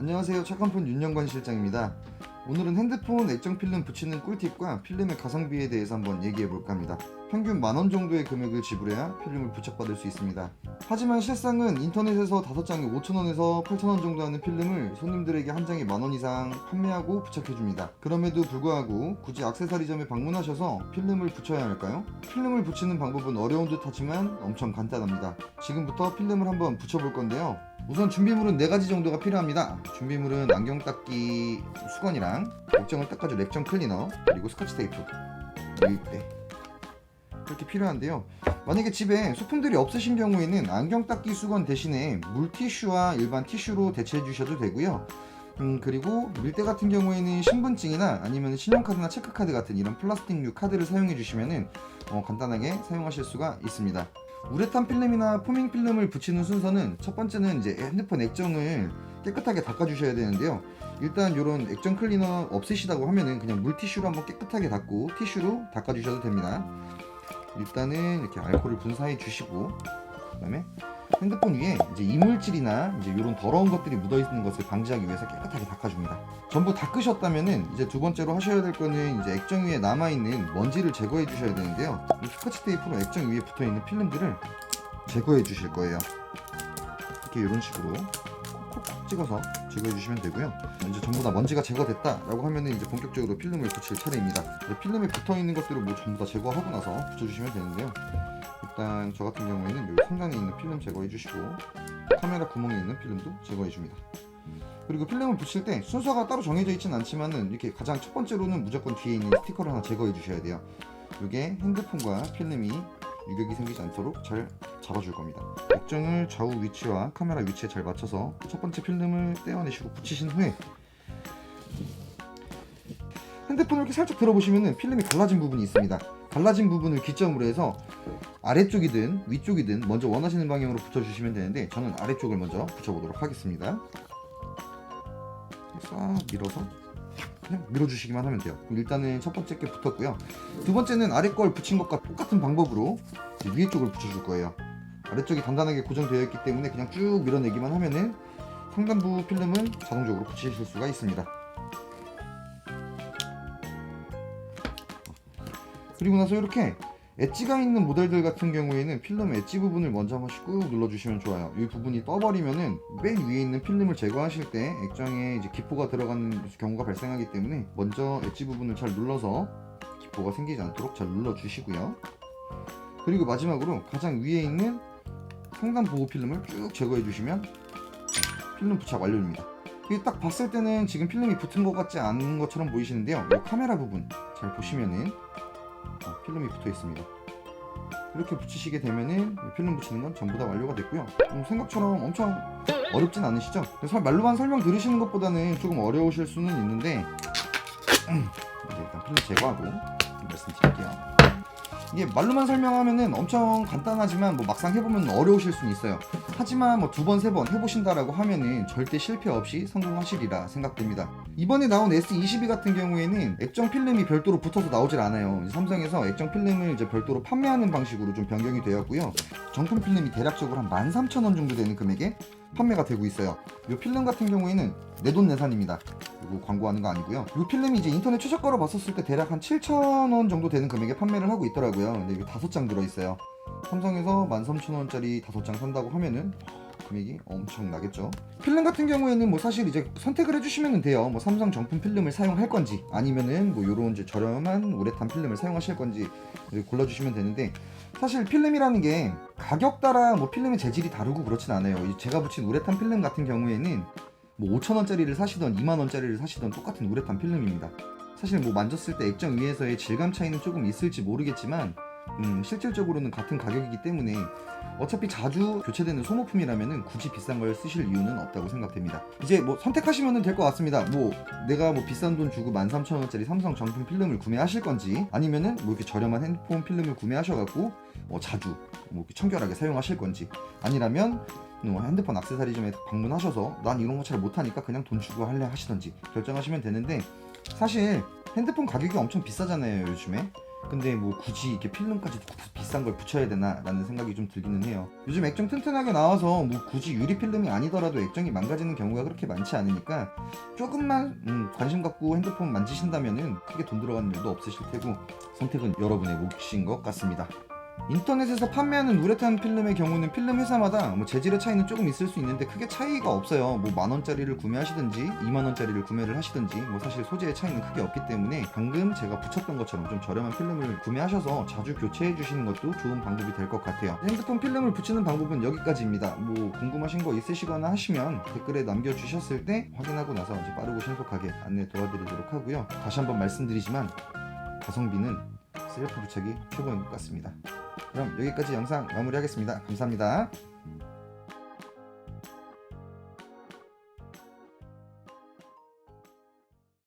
안녕하세요. 착한폰 윤영관 실장입니다. 오늘은 핸드폰 액정 필름 붙이는 꿀팁과 필름의 가성비에 대해서 한번 얘기해 볼까 합니다. 평균 10,000원 정도의 금액을 지불해야 필름을 부착받을 수 있습니다. 하지만 실상은 인터넷에서 5장에 5,000원에서 8,000원 정도 하는 필름을 손님들에게 한 장에 10,000원 이상 판매하고 부착해줍니다. 그럼에도 불구하고 굳이 액세서리점에 방문하셔서 필름을 붙여야 할까요? 필름을 붙이는 방법은 어려운 듯 하지만 엄청 간단합니다. 지금부터 필름을 한번 붙여볼 건데요. 우선 준비물은 4가지 정도가 필요합니다. 준비물은 안경 닦기 수건이랑 액정을 닦아줄 액정 클리너, 그리고 스카치 테이프, 유입대 이렇게 필요한데요. 만약에 집에 소품들이 없으신 경우에는 안경 닦기 수건 대신에 물티슈와 일반 티슈로 대체해 주셔도 되고요. 그리고 밀대 같은 경우에는 신분증이나 아니면 신용카드나 체크카드 같은 이런 플라스틱류 카드를 사용해 주시면 간단하게 사용하실 수가 있습니다. 우레탄 필름이나 포밍 필름을 붙이는 순서는 첫 번째는 이제 핸드폰 액정을 깨끗하게 닦아 주셔야 되는데요. 일단 이런 액정 클리너 없으시다고 하면은 그냥 물티슈로 한번 깨끗하게 닦고 티슈로 닦아 주셔도 됩니다. 일단은 이렇게 알코올을 분사해 주시고, 그다음에 핸드폰 위에 이제 이물질이나 이제 이런 더러운 것들이 묻어 있는 것을 방지하기 위해서 깨끗하게 닦아줍니다. 전부 닦으셨다면은 이제 두 번째로 하셔야 될 거는 이제 액정 위에 남아 있는 먼지를 제거해 주셔야 되는데요. 이 스카치 테이프로 액정 위에 붙어 있는 필름들을 제거해 주실 거예요. 이렇게 이런 식으로 콕콕 찍어서 제거해 주시면 되고요. 이제 전부 다 먼지가 제거됐다라고 하면은 이제 본격적으로 필름을 붙일 차례입니다. 필름에 붙어 있는 것들을 뭐 전부 다 제거하고 나서 붙여주시면 되는데요. 일단 저 같은 경우에는 여기 상단에 있는 필름 제거해 주시고, 카메라 구멍에 있는 필름도 제거해 줍니다. 그리고 필름을 붙일 때 순서가 따로 정해져 있진 않지만은 이렇게 가장 첫 번째로는 무조건 뒤에 있는 스티커를 하나 제거해 주셔야 돼요. 이게 핸드폰과 필름이 유격이 생기지 않도록 잘 잡아줄 겁니다. 액정을 좌우 위치와 카메라 위치에 잘 맞춰서 첫 번째 필름을 떼어내시고 붙이신 후에 핸드폰을 이렇게 살짝 들어보시면은 필름이 갈라진 부분이 있습니다. 갈라진 부분을 기점으로 해서 아래쪽이든 위쪽이든 먼저 원하시는 방향으로 붙여주시면 되는데, 저는 아래쪽을 먼저 붙여보도록 하겠습니다. 싹 밀어서 그냥 밀어주시기만 하면 돼요. 그럼 일단은 첫 번째 게 붙었고요. 두 번째는 아래 걸 붙인 것과 똑같은 방법으로 위에 쪽을 붙여줄 거예요. 아래쪽이 단단하게 고정되어 있기 때문에 그냥 쭉 밀어내기만 하면은 상단부 필름은 자동적으로 붙이실 수가 있습니다. 그리고 나서 이렇게 엣지가 있는 모델들 같은 경우에는 필름 엣지 부분을 먼저 한 번씩 꾹 눌러주시면 좋아요. 이 부분이 떠버리면은 맨 위에 있는 필름을 제거하실 때 액정에 이제 기포가 들어가는 경우가 발생하기 때문에 먼저 엣지 부분을 잘 눌러서 기포가 생기지 않도록 잘 눌러주시고요. 그리고 마지막으로 가장 위에 있는 상단 보호 필름을 쭉 제거해 주시면 필름 부착 완료입니다. 딱 봤을 때는 지금 필름이 붙은 것 같지 않은 것처럼 보이시는데요. 이 카메라 부분 잘 보시면은 필름이 붙어 있습니다. 이렇게 붙이시게 되면은 필름 붙이는 건 전부 다 완료가 됐고요. 생각처럼 엄청 어렵진 않으시죠? 말로만 설명 들으시는 것보다는 조금 어려우실 수는 있는데 이제 일단 필름 제거하고 말씀드릴게요. 이게 말로만 설명하면은 엄청 간단하지만 뭐 막상 해보면 어려우실 수는 있어요. 하지만 뭐 2번, 3번 해보신다라고 하면은 절대 실패 없이 성공하시리라 생각됩니다. 이번에 나온 S22 같은 경우에는 액정 필름이 별도로 붙어서 나오질 않아요. 삼성에서 액정 필름을 이제 별도로 판매하는 방식으로 좀 변경이 되었고요. 정품 필름이 대략적으로 한 13,000원 정도 되는 금액에 판매가 되고 있어요. 이 필름 같은 경우에는 내돈내산입니다. 이거 광고하는 거 아니고요. 이 필름이 이제 인터넷 최저가로 봤었을 때 대략 한 7,000원 정도 되는 금액에 판매를 하고 있더라고요. 근데 이게 5장 들어있어요. 삼성에서 13,000원짜리 5장 산다고 하면은 금액이 엄청 나겠죠. 필름 같은 경우에는 뭐 사실 이제 선택을 해주시면 돼요. 뭐 삼성 정품 필름을 사용할 건지 아니면은 뭐 요런 이제 저렴한 우레탄 필름을 사용하실 건지 골라주시면 되는데, 사실 필름이라는 게 가격 따라 뭐 필름의 재질이 다르고 그렇진 않아요. 제가 붙인 우레탄 필름 같은 경우에는 뭐 5,000원짜리를 사시던 20,000원짜리를 사시던 똑같은 우레탄 필름입니다. 사실 뭐 만졌을 때 액정 위에서의 질감 차이는 조금 있을지 모르겠지만 실질적으로는 같은 가격이기 때문에 어차피 자주 교체되는 소모품이라면 굳이 비싼 걸 쓰실 이유는 없다고 생각됩니다. 이제 뭐 선택하시면 될 것 같습니다. 뭐 내가 뭐 비싼 돈 주고 13,000원짜리 삼성 정품 필름을 구매하실 건지, 아니면은 뭐 이렇게 저렴한 핸드폰 필름을 구매하셔갖고 자주 뭐 이렇게 청결하게 사용하실 건지, 아니라면 핸드폰 액세서리점에 방문하셔서 난 이런 거 잘 못하니까 그냥 돈 주고 할래 하시던지 결정하시면 되는데, 사실 핸드폰 가격이 엄청 비싸잖아요 요즘에. 근데 뭐 굳이 이렇게 필름까지 비싼 걸 붙여야 되나 라는 생각이 좀 들기는 해요. 요즘 액정 튼튼하게 나와서 뭐 굳이 유리 필름이 아니더라도 액정이 망가지는 경우가 그렇게 많지 않으니까 조금만 관심 갖고 핸드폰 만지신다면은 크게 돈 들어가는 일도 없으실 테고 선택은 여러분의 몫인 것 같습니다. 인터넷에서 판매하는 우레탄 필름의 경우는 필름 회사마다 뭐 재질의 차이는 조금 있을 수 있는데 크게 차이가 없어요. 뭐 10,000원짜리를 구매하시든지 20,000원짜리를 구매를 하시든지 뭐 사실 소재의 차이는 크게 없기 때문에 방금 제가 붙였던 것처럼 좀 저렴한 필름을 구매하셔서 자주 교체해 주시는 것도 좋은 방법이 될 것 같아요. 핸드폰 필름을 붙이는 방법은 여기까지입니다. 뭐 궁금하신 거 있으시거나 하시면 댓글에 남겨주셨을 때 확인하고 나서 이제 빠르고 신속하게 안내 도와드리도록 하고요. 다시 한번 말씀드리지만 가성비는 셀프 부착이 최고인 것 같습니다. 그럼 여기까지 영상 마무리하겠습니다. 감사합니다.